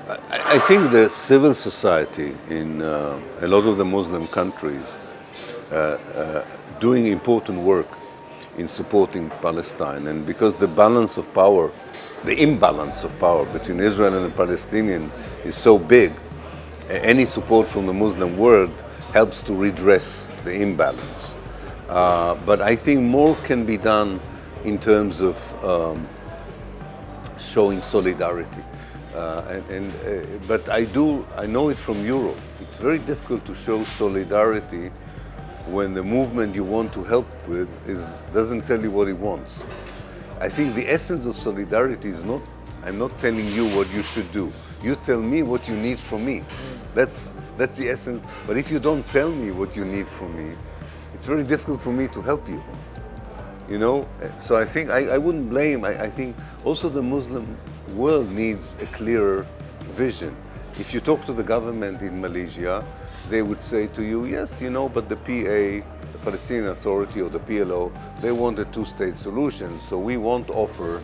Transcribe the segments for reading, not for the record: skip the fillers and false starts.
I think the civil society in a lot of the Muslim countries doing important work in supporting Palestine, and because the balance of power, the imbalance of power between Israel and the Palestinian is so big, any support from the Muslim world helps to redress the imbalance. But I think more can be done in terms of showing solidarity. But I know it from Europe. It's very difficult to show solidarity when the movement you want to help with doesn't tell you what it wants. I think the essence of solidarity is not, I'm not telling you what you should do. You tell me what you need from me. That's the essence. But if you don't tell me what you need from me, it's very difficult for me to help you. You know, so I think I wouldn't blame. I think also the Muslim world needs a clearer vision. If you talk to the government in Malaysia, they would say to you, yes, you know, but the PA, the Palestinian Authority or the PLO, they want a two-state solution, so we won't offer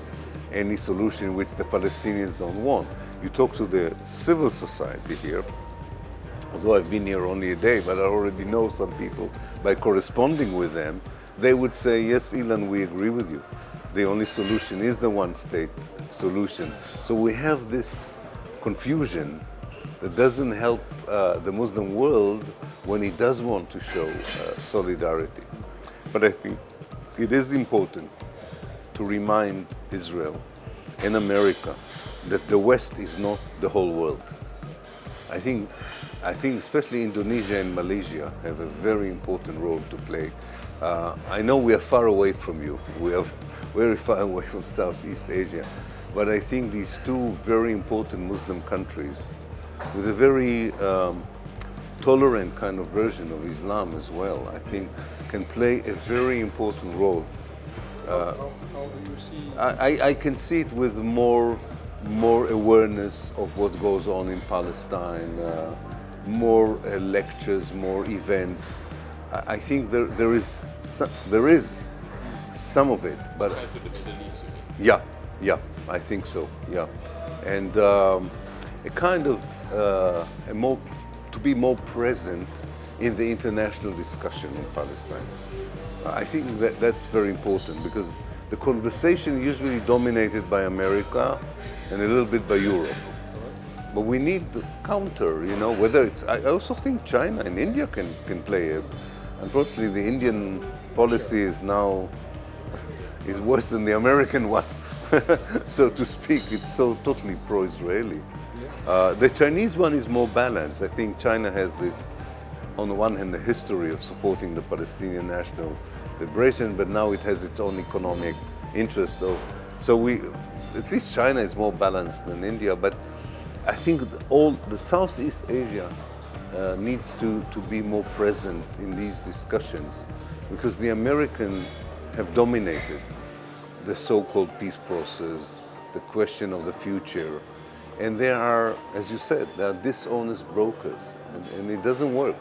any solution which the Palestinians don't want. You talk to the civil society here, although I've been here only a day, but I already know some people by corresponding with them, they would say, yes, Ilan, we agree with you. The only solution is the one-state solution. So we have this confusion that doesn't help the Muslim world when it does want to show solidarity. But I think it is important to remind Israel and America that the West is not the whole world. I think especially Indonesia and Malaysia have a very important role to play. I know we are far away from you. We are very far away from Southeast Asia. But I think these two very important Muslim countries with a very tolerant kind of version of Islam as well, I think can play a very important role. How do you see? I can see it with more awareness of what goes on in Palestine, more lectures, more events. I think there is some of it, but yeah, I think so. Yeah, and a kind of to be more present in the international discussion in Palestine. I think that's very important because the conversation is usually dominated by America and a little bit by Europe. But we need the counter, you know, whether it's, I also think China and India can play it. Unfortunately, the Indian policy is worse than the American one, so to speak. It's so totally pro-Israeli. The Chinese one is more balanced. I think China has this, on the one hand, the history of supporting the Palestinian national liberation, but now it has its own economic interest. So at least China is more balanced than India, but I think all the Southeast Asia needs to be more present in these discussions because the Americans have dominated the so-called peace process, the question of the future, and there are, as you said, there are dishonest brokers, and it doesn't work.